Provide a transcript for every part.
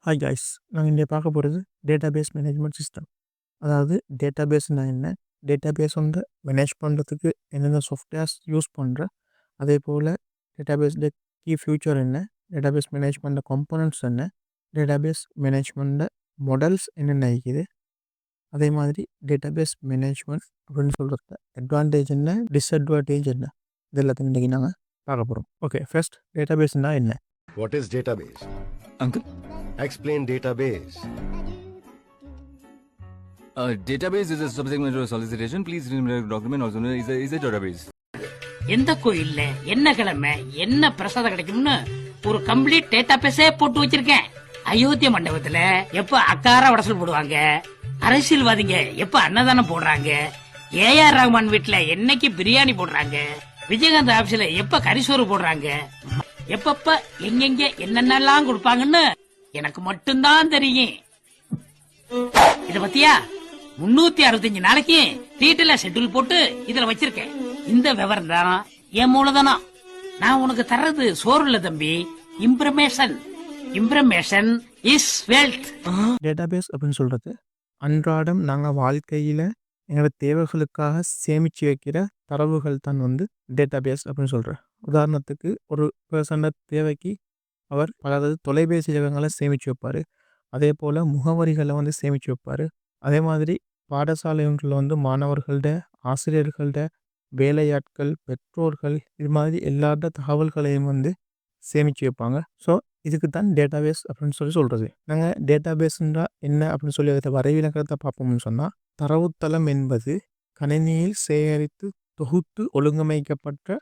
Hi guys, நாங்கள் இங்கே பார்க்க போகிறது டேட்டாபேஸ் மேனேஜ்மெண்ட் சிஸ்டம். அதாவது டேட்டாபேஸ்னா என்ன, டேட்டாபேஸ் வந்து மேனேஜ் பண்ணுறதுக்கு என்னென்ன சாஃப்ட்வேர்ஸ் யூஸ் பண்ணுற, அதே போல் டேட்டாபேஸில் கீ ஃபியூச்சர் என்ன, டேட்டாபேஸ் மேனேஜ்மெண்ட காம்போனன்ட்ஸ் என்ன, டேட்டாபேஸ் மேனேஜ்மெண்ட மாடல்ஸ் என்னென்ன இருக்குது, அதே மாதிரி டேட்டாபேஸ் மேனேஜ்மெண்ட் அப்படின்னு சொல்கிறது அட்வான்டேஜ் என்ன, டிஸ்அட்வான்டேஜ் என்ன, இது எல்லாத்தையும் இன்றைக்கி நாங்கள் பார்க்க போகிறோம். ஓகே, ஃபர்ஸ்ட் டேட்டாபேஸ்னால் என்ன? What is database? Uncle? Explain database. Database is a subject matter of solicitation. Please remember document also known is a database. எந்த கோயில்ல என்ன கிழமை என்ன பிரசாதம் கிடைக்கும்னு ஒரு கம்ப்ளீட் டேட்டாபேஸே போட்டு வச்சிருக்கேன். அயோத்திய மண்டபத்துல எப்ப அக்கார வடசல் போடுவாங்க, அரசியல்வாதிங்க எப்ப அன்னதானம் போடுறாங்க, ஏஆர் ரஹ்மான் வீட்டுல என்னைக்கு பிரியாணி போடுறாங்க, விஜயகாந்த் ஆபீஸ்ல எப்ப கரிசோறு போடுறாங்க, எப்பப்ப எங்கெங்க என்னென்னலாம் கொடுப்பாங்கன்னு எனக்கு மட்டும்தான் தெரியும். இத பத்தியா 365 நாளைக்கு டீட்டெயிலா ஷெட்யூல் போட்டு இதுல வச்சிருக்கேன். இந்த விவரம் தான் என் மூலதனம். நான் உனக்கு தர்றது சோறு இல்ல தம்பி, information. Information is wealth. Database அப்படின்னு சொல்கிறது அன்றாடம் நாங்கள் வாழ்க்கையில் எங்களோட தேவைகளுக்காக சேமித்து வைக்கிற தரவுகள் தான் வந்து டேட்டாபேஸ் அப்படின்னு சொல்கிறேன். உதாரணத்துக்கு ஒரு பர்சனோட தேவைக்கு அவர் அதாவது தொலைபேசி இலக்கங்களை சேமித்து வைப்பார், அதே போல் முகவரிகளை வந்து சேமித்து வைப்பார், அதே மாதிரி பாடசாலைகளில் வந்து மாணவர்கள்ட, ஆசிரியர்கள்ட, வேலையாட்கள், பெற்றோர்கள், இது மாதிரி எல்லாத்த தகவல்களையும் வந்து சேமித்து வைப்பாங்க. ஸோ இதுக்கு தான் டேட்டாபேஸ் அப்படின்னு சொல்கிறது. நாங்கள் டேட்டாபேஸ்ன்றா என்ன அப்படின்னு சொல்லி அதை வரைவிலக்கணத்தை பார்ப்போம்னு சொன்னால், தரவுத்தளம் என்பது கணினியில் சேகரித்து தொகுத்து ஒழுங்கமைக்கப்பட்ட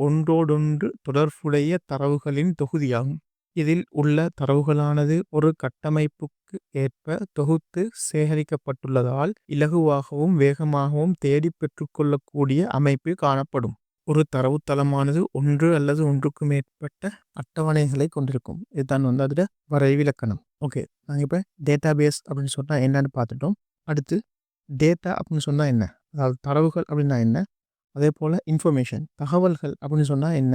ஒன்றோடொன்று தொடர்புடைய தரவுகளின் தொகுதியாகும். இதில் உள்ள தரவுகளானது ஒரு கட்டமைப்புக்கு ஏற்ப தொகுத்து சேகரிக்கப்பட்டுள்ளதால் இலகுவாகவும் வேகமாகவும் தேடி பெற்றுக்கொள்ளக்கூடிய அமைப்பு காணப்படும். ஒரு தரவுத்தளமானது ஒன்று அல்லது ஒன்றுக்கு மேற்பட்ட அட்டவணைகளை கொண்டிருக்கும். இதுதான் வந்து அதோட வரைவிலக்கணம். ஓகே, நாங்கள் இப்போ டேட்டாபேஸ் அப்படின்னு சொன்னால் என்னன்னு பார்த்துட்டோம். அடுத்து டேட்டா அப்படின்னு சொன்னால் என்ன, அதாவது தரவுகள் அப்படின்னா என்ன, அதே போல் இன்ஃபர்மேஷன் தகவல்கள் அப்படின்னு சொன்னால் என்ன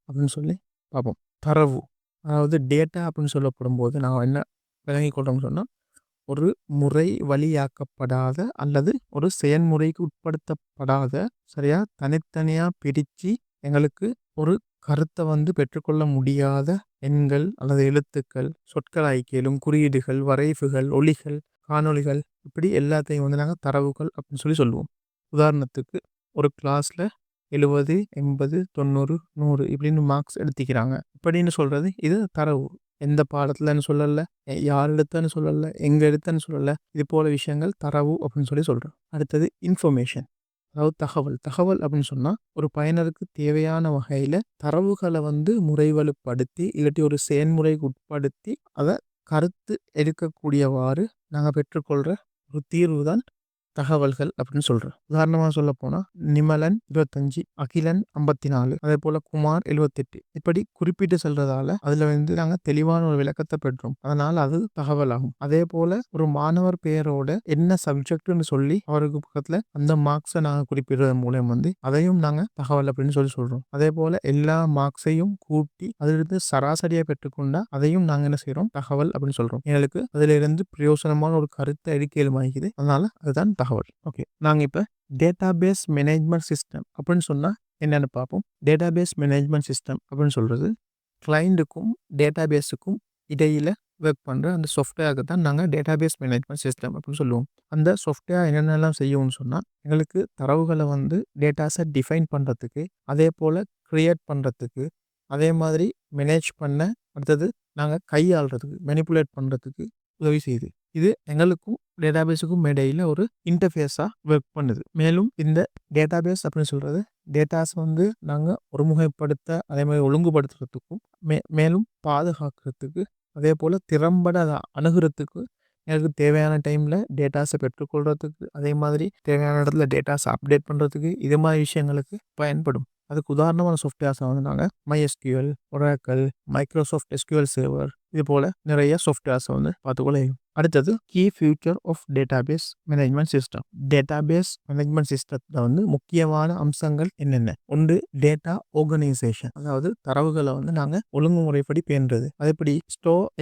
அப்படின்னு சொல்லி பார்ப்போம். தரவு அதாவது டேட்டா அப்படின்னு சொல்லப்படும் போது நாங்கள் என்ன விளங்கி கொள்றோம்னு சொன்னால், ஒரு முறை வழியாக்கப்படாத அல்லது ஒரு செயல்முறைக்கு உட்படுத்தப்படாத சரியாக தனித்தனியாக பிரித்து எங்களுக்கு ஒரு கருத்தை வந்து பெற்றுக்கொள்ள முடியாத எண்கள் அல்லது எழுத்துக்கள், சொற்கள் ஐக்கியலும், குறியீடுகள், வரைவுகள், ஒலிகள், காணொலிகள், இப்படி எல்லாத்தையும் வந்து நாங்கள் தரவுகள் அப்படின்னு சொல்லி சொல்லுவோம். உதாரணத்துக்கு ஒரு கிளாஸில் 70, 80, 90, 100 இப்படின்னு மார்க்ஸ் எடுத்துக்கிறாங்க இப்படின்னு சொல்கிறது இது தரவு. எந்த பாடத்துலன்னு சொல்லலை, யார் எடுத்தன்னு சொல்லலை, எங்கே எடுத்தன்னு சொல்லலை, இது போல் விஷயங்கள் தரவு அப்படின்னு சொல்லி சொல்கிறோம். அடுத்தது இன்ஃபர்மேஷன், அதாவது தகவல் அப்படின்னு சொன்னால் ஒரு பயனருக்கு தேவையான வகையில் தரவுகளை வந்து முறைவலுப்படுத்தி இல்லாட்டி ஒரு செயல்முறைக்கு உட்படுத்தி அதை கருத்து எடுக்கக்கூடியவாறு நாங்கள் பெற்றுக்கொள்கிற ஒரு தீர்வு தான் தகவல்கள் அப்படின்னு சொல்கிறோம். உதாரணமாக சொல்ல போனால் நிமலன் 25, அகிலன் 54, அதே போல் குமார் 78 இப்படி குறிப்பிட்டு சொல்கிறதால அதில் வந்து நாங்கள் தெளிவான ஒரு விளக்கத்தை பெற்றோம். அதனால் அது தகவல் ஆகும். அதே போல் ஒரு மாணவர் பெயரோட என்ன சப்ஜெக்ட்னு சொல்லி அவருக்கு பக்கத்தில் அந்த மார்க்ஸை நாங்கள் குறிப்பிடுறது மூலம் வந்து அதையும் நாங்கள் தகவல் அப்படின்னு சொல்லி சொல்கிறோம். அதே போல் எல்லா மார்க்ஸையும் கூட்டி அதிலிருந்து சராசரியாக பெற்றுக்கொண்டா அதையும் நாங்கள் என்ன செய்கிறோம், தகவல் அப்படின்னு சொல்கிறோம். எங்களுக்கு அதிலிருந்து பிரயோசனமான ஒரு கருத்தை எடுக்கலுமாகிக்குது. அதனால் அதுதான் தகவல். ஓகே, நாங்கள் இப்போ டேட்டாபேஸ் மேனேஜ்மெண்ட் சிஸ்டம் அப்படின்னு சொன்னால் என்னென்னு பார்ப்போம். டேட்டாபேஸ் மேனேஜ்மெண்ட் சிஸ்டம் அப்படின்னு சொல்கிறது கிளைண்ட்டுக்கும் டேட்டாபேஸுக்கும் இடையில் ஒர்க் பண்ணுற அந்த சாஃப்ட்வேருக்கு தான் நாங்கள் டேட்டாபேஸ் மேனேஜ்மெண்ட் சிஸ்டம் அப்படின்னு சொல்லுவோம். அந்த சாஃப்ட்வேர் என்னென்னலாம் செய்யும்னு சொன்னால், எங்களுக்கு தரவுகளை வந்து டேட்டாஸை டிஃபைன் பண்ணுறதுக்கு, அதே போல் க்ரியேட் பண்ணுறதுக்கு, அதே மாதிரி மேனேஜ் பண்ண, அடுத்தது நாங்கள் கையாளுறதுக்கு, மேனிப்புலேட் பண்ணுறதுக்கு உதவி செய்யுது. இது எங்களுக்கும் டேட்டாபேஸுக்கும் இடையில் ஒரு இன்டர்ஃபேஸாக ஒர்க் பண்ணுது. மேலும் இந்த டேட்டாபேஸ் அப்படின்னு சொல்கிறது டேட்டாஸ் வந்து நாங்கள் ஒருமுகைப்படுத்த, அதே மாதிரி ஒழுங்குபடுத்துறதுக்கும் மேலும் பாதுகாக்கிறதுக்கு, அதே போல் திறம்பட அதை அணுகிறதுக்கு, எனக்கு தேவையான டைமில் டேட்டாஸை பெற்றுக்கொள்கிறதுக்கு, அதே மாதிரி தேவையான இடத்துல டேட்டாஸை அப்டேட் பண்ணுறதுக்கு, இது மாதிரி விஷயங்களுக்கு பயன்படும். அதுக்கு உதாரணமான சாஃப்ட்வேர்ஸை வந்து நாங்கள் MySQL, Oracle, Microsoft SQL server, இது போல் நிறைய சாஃப்ட்வேர்ஸை வந்து பார்த்துக்கொள்ள அடுத்தது key feature of database management system. Database management சிஸ்டத்தில் வந்து முக்கியமான அம்சங்கள் என்னென்ன? ஒன்று டேட்டா ஆர்கனைசேஷன், அதாவது தரவுகளை வந்து நாங்கள் ஒழுங்குமுறைப்படி பேணுறது. அதேபடி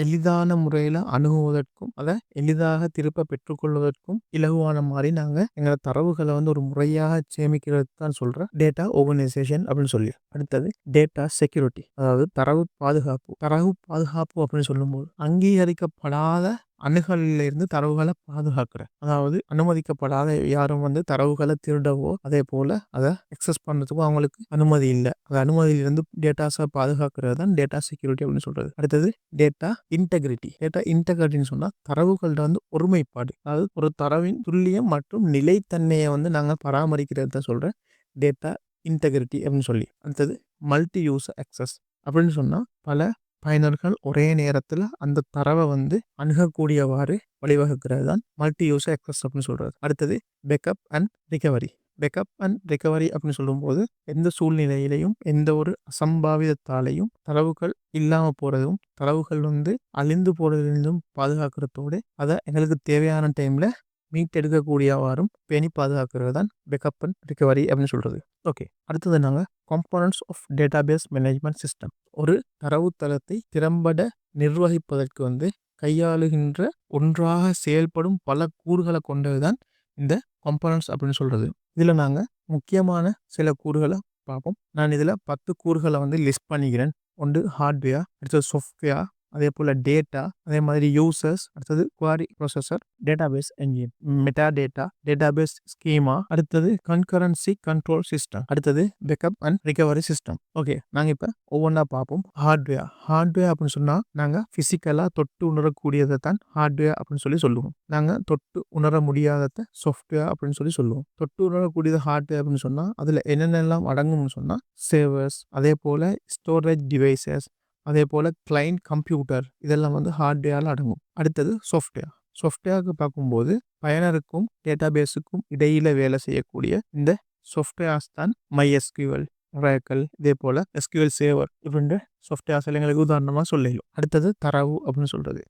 எளிதான முறையில் அணுகுவதற்கும் அதை எளிதாக திருப்ப பெற்றுக்கொள்வதற்கும் இலகுவான மாதிரி நாங்கள் எங்களோட தரவுகளை வந்து ஒரு முறையாக சேமிக்கிறது தான் சொல்கிறேன் டேட்டா ஆர்கனைசேஷன் அப்படின்னு சொல்லி. அடுத்தது டேட்டா செக்யூரிட்டி, அதாவது தரவு பாதுகாப்பு. தரவு பாதுகாப்பு அப்படின்னு சொல்லும்போது அங்கீகரிக்கப்படாத அணுகலில் இருந்து தரவுகளை பாதுகாக்கிற, அதாவது அனுமதிக்கப்படாத யாரும் வந்து தரவுகளை திருடவோ அதே போல் அதை எக்ஸஸ் பண்ணுறதுக்கோ அவங்களுக்கு அனுமதி இல்லை. அந்த அனுமதியிலிருந்து டேட்டாஸை பாதுகாக்கிறது தான் டேட்டா செக்யூரிட்டி அப்படின்னு சொல்கிறது. அடுத்தது டேட்டா இன்டெகிரிட்டி. டேட்டா இன்டெகிரிட்டின்னு சொன்னால் தரவுகள்கிட்ட வந்து ஒருமைப்பாடு, அதாவது ஒரு தரவின் துல்லியம் மற்றும் நிலைத்தன்மையை வந்து நாங்கள் பராமரிக்கிறது தான் சொல்கிறேன் டேட்டா இன்டெகிரிட்டி அப்படின்னு சொல்லி. அடுத்தது மல்டி யூஸ் அக்சஸ் அப்படின்னு சொன்னால் பல பயனர்கள் ஒரே நேரத்தில் அந்த தரவை வந்து அணுகக்கூடியவாறு வழிவகுக்கிறது தான் மல்டி யூஸ் அக்சஸ் அப்படின்னு சொல்கிறது. அடுத்தது backup and recovery. Backup and recovery அப்படின்னு சொல்லும்போது எந்த சூழ்நிலையிலையும் எந்த ஒரு அசம்பாவிதத்தாலையும் தரவுகள் இல்லாமல் போகிறதும் தரவுகள் வந்து அழிந்து போகிறதுலேருந்தும் பாதுகாக்கிறதோடு அதை எங்களுக்கு தேவையான டைமில் மீட்டெடுக்கக்கூடியவாறும் பேணி பாதுகாக்கிறது தான் பேக்கப் அண்ட் ரிகவரி அப்படின்னு சொல்கிறது. ஓகே, அடுத்தது நாங்கள் components of database management system. ஒரு தரவுத்தளத்தை திறம்பட நிர்வகிப்பதற்கு வந்து கையாளுகின்ற ஒன்றாக செயல்படும் பல கூறுகளை கொண்டது தான் இந்த காம்போனன்ட்ஸ் அப்படின்னு சொல்கிறது. இதில் நாங்கள் முக்கியமான சில கூறுகளை பார்ப்போம். நான் இதில் 10 கூறுகளை வந்து லிஸ்ட் பண்ணிக்கிறேன். ஒன்று ஹார்ட்வேர், அடுத்தது சாஃப்ட்வேர், அதே போல் டேட்டா, அதே மாதிரி யூசர்ஸ், அடுத்தது quarry processor, database engine, meta data, database schema, அடுத்தது கன்கரன்சி கண்ட்ரோல் சிஸ்டம், அடுத்தது backup and recovery system. Okay, நாங்கள் இப்போ ஒவ்வொன்றா பார்ப்போம். ஹார்ட்வேர். ஹார்ட்வேர் அப்படின்னு சொன்னால் நாங்கள் ஃபிசிக்கலாக தொட்டு உணரக்கூடியதை தான் ஹார்ட்வேர் அப்படின்னு சொல்லி சொல்லுவோம். நாங்கள் தொட்டு உணர முடியாததை சாஃப்ட்வேர் அப்படின்னு சொல்லி சொல்லுவோம். தொட்டு உணரக்கூடியது ஹார்ட்வேர் அப்படின்னு சொன்னால் அதில் என்னென்னலாம் அடங்கும்னு சொன்னால் சேவர்ஸ், அதே போல் ஸ்டோரேஜ் டிவைசஸ், அதே போல் கிளைண்ட் கம்ப்யூட்டர், இதெல்லாம் வந்து ஹார்ட்வேரில் அடங்கும். அடுத்தது சாஃப்ட்வேர். சாஃப்ட்வேருக்கு பார்க்கும்போது பயனருக்கும் டேட்டாபேஸுக்கும் இடையில் வேலை செய்யக்கூடிய இந்த சாஃப்ட்வேர்ஸ் தான் MySQL, Oracle, இதே போல் SQL Server இப்படின்ற சாஃப்ட்வேர்ஸ் எங்களுக்கு உதாரணமாக சொல்லலாம். அடுத்தது தரவு அப்படின்னு சொல்கிறது.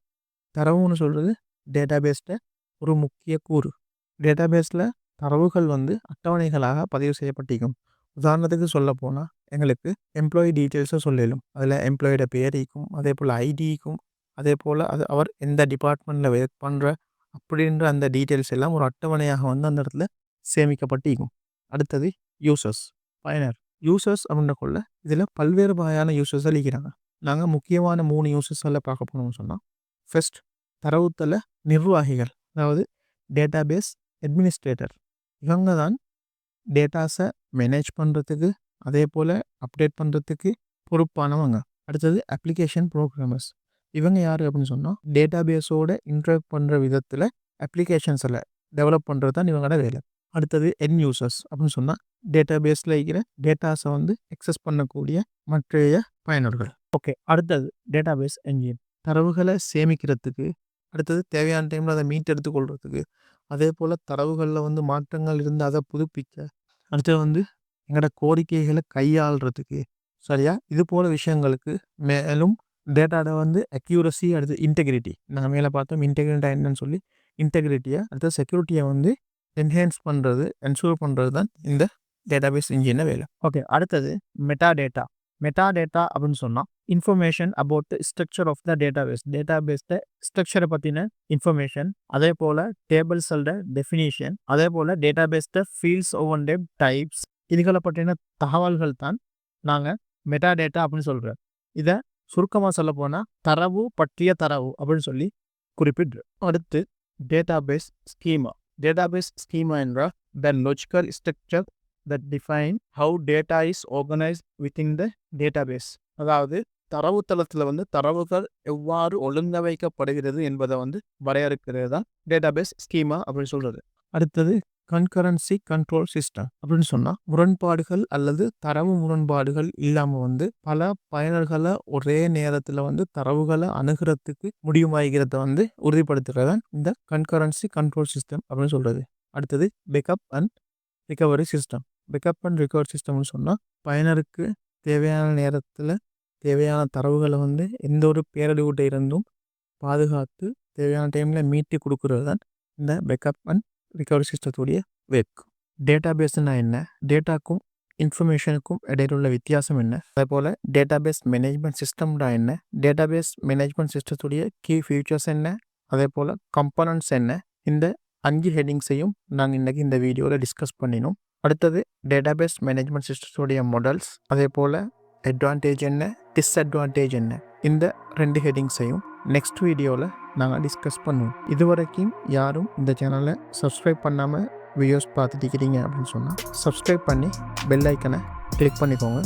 தரவுன்னு சொல்கிறது டேட்டாபேஸில் ஒரு முக்கிய கூறு. டேட்டாபேஸில் தரவுகள் வந்து அட்டவணைகளாக பதிவு செய்யப்பட்டிருக்கும். உதாரணத்துக்கு சொல்ல போனால் எங்களுக்கு எம்ப்ளாயி டீட்டெயில்ஸை சொல்லலும். அதில் எம்ப்ளாயோட பேரிக்கும் அதே போல் ஐடிக்கும் அதே போல் அது அவர் எந்த டிபார்ட்மெண்ட்டில் ஒர்க் பண்ணுற அப்படின்ற அந்த டீட்டெயில்ஸ் எல்லாம் ஒரு அட்டவணையாக வந்து அந்த இடத்துல சேமிக்கப்பட்டிருக்கும். அடுத்தது யூசர்ஸ், பயனர். யூசர்ஸ் அப்படின்ற கொள்ள இதில் பல்வேறு வகையான யூசர்ஸ் அளிக்கிறாங்க. நாங்கள் முக்கியமான 3 யூசர்ஸில் பார்க்க போனோம்னு சொன்னால், ஃபர்ஸ்ட் தரவுத்தள நிர்வாகிகள், அதாவது டேட்டாபேஸ் அட்மினிஸ்ட்ரேட்டர். இவங்க தான் டேட்டாஸை மேனேஜ் பண்ணுறதுக்கு அதே போல் அப்டேட் பண்ணுறதுக்கு பொறுப்பானவங்க. அடுத்தது அப்ளிகேஷன் ப்ரோக்ராமர்ஸ். இவங்க யார் அப்படின்னு சொன்னால் டேட்டாபேஸோட இன்ட்ராக்ட் பண்ணுற விதத்தில் அப்ளிகேஷன்ஸில் டெவலப் பண்ணுறது தான் இவங்களோட வேலை. அடுத்தது என் யூசர்ஸ் அப்படின்னு சொன்னால் டேட்டாபேஸில் இருக்கிற டேட்டாஸை வந்து எக்ஸஸ் பண்ணக்கூடிய மற்றைய பயனர்கள். ஓகே, அடுத்தது டேட்டாபேஸ் என்ஜின். தரவுகளை சேமிக்கிறதுக்கு, அடுத்தது தேவையான டைமில் அதை மீட்டெடுத்து கொள்றதுக்கு, அதே போல் தரவுகளில் வந்து மாற்றங்கள் இருந்து அதை புதுப்பிக்க, அடுத்தது வந்து எங்களோட கோரிக்கைகளை கையாளுறதுக்கு, சரியா, இது போல் விஷயங்களுக்கு. மேலும் டேட்டாவை வந்து அக்யூரசி, அடுத்து இன்டெகிரிட்டி. நாங்கள் மேலே பார்த்தோம் இன்டெகிரிட்டி என்னன்னு சொல்லி. இன்டெகிரிட்டியை அடுத்து செக்யூரிட்டியை வந்து என்ஹான்ஸ் பண்ணுறது, என்ஷூர் பண்ணுறது தான் இந்த டேட்டாபேஸ் இன்ஜின் வேலை. ஓகே, அடுத்தது மெட்டா டேட்டா. மெட்டா டேட்டா அப்படின்னு சொன்னால் information about the structure of the database. டேட்டாபேஸை ஸ்ட்ரக்சரை பற்றின இன்ஃபர்மேஷன், அதே போல் டேபிள்ஸோட டெஃபினிஷன், அதே போல் டேட்டாபேஸை ஃபீல்ட்ஸ் ஓவன் டேப் டைப்ஸ், இதுகளை பற்றின தகவல்கள் தான் நாங்கள் மெட்டா டேட்டா அப்படின்னு சொல்கிறோம். இதை சுருக்கமாக சொல்ல போனால் தரவு பற்றிய தரவு அப்படின்னு சொல்லி குறிப்பிடுறோம். அடுத்து டேட்டாபேஸ் ஸ்கீமா. டேட்டாபேஸ் ஸ்கீமா என்றால் த logical structure that define how data is organized within the database. அதாவது தரவுத்தளத்தில் வந்து தரவுகள் எவ்வாறு ஒழுங்கமைக்கப்படுகிறது என்பதை வந்து வரையறுக்கிறது தான் டேட்டாபேஸ் ஸ்கீமா அப்படின்னு சொல்கிறது. அடுத்தது கன்கரன்சி கண்ட்ரோல் சிஸ்டம் அப்படின்னு சொன்னால் முரண்பாடுகள் அல்லது தரவு முரண்பாடுகள் இல்லாமல் வந்து பல பயனர்களை ஒரே நேரத்தில் வந்து தரவுகளை அணுகிறதுக்கு முடியுமாகிறத வந்து உறுதிப்படுத்துகிறது தான் இந்த கன்கரன்சி கண்ட்ரோல் சிஸ்டம் அப்படின்னு சொல்கிறது. அடுத்தது backup and recovery system. Backup and recovery சிஸ்டம்னு சொன்னால் பயனருக்கு தேவையான நேரத்தில் தேவையான தரவுகளை வந்து எந்த ஒரு பேரழிவுகிட்ட இருந்தும் பாதுகாத்து தேவையான டைமில் மீட்டு கொடுக்குறது தான் இந்த பேக்கப் அண்ட் ரிகவரி சிஸ்டத்துடைய ஒர்க். டேட்டாபேஸ்னா என்ன, டேட்டாக்கும் இன்ஃபர்மேஷனுக்கும் இடையில உள்ள வித்தியாசம் என்ன, அதே போல் டேட்டாபேஸ் மேனேஜ்மெண்ட் சிஸ்டம்னா என்ன, டேட்டாபேஸ் மேனேஜ்மெண்ட் சிஸ்டத்துடைய கீ ஃபீச்சர்ஸ் என்ன, அதே போல் கம்பனன்ட்ஸ் என்ன, இந்த 5 ஹெட்டிங்ஸையும் நாங்கள் இன்றைக்கி இந்த வீடியோவில் டிஸ்கஸ் பண்ணினோம். அடுத்தது டேட்டாபேஸ் மேனேஜ்மெண்ட் சிஸ்டத்துடைய மாடல்ஸ், அதே போல் அட்வான்டேஜ் என்ன, டிஸ்அட்வான்டேஜ் என்ன, இந்த 2 ஹெட்டிங்ஸையும் நெக்ஸ்ட் வீடியோவில் நாங்கள் டிஸ்கஸ் பண்ணுவோம். இதுவரைக்கும் யாரும் இந்த சேனலை சப்ஸ்கிரைப் பண்ணாமல் வீடியோஸ் பார்த்துட்டு இருக்கிறீங்க அப்படின்னு சொன்னால் சப்ஸ்கிரைப் பண்ணி பெல் ஐக்கனை கிளிக் பண்ணிக்கோங்க.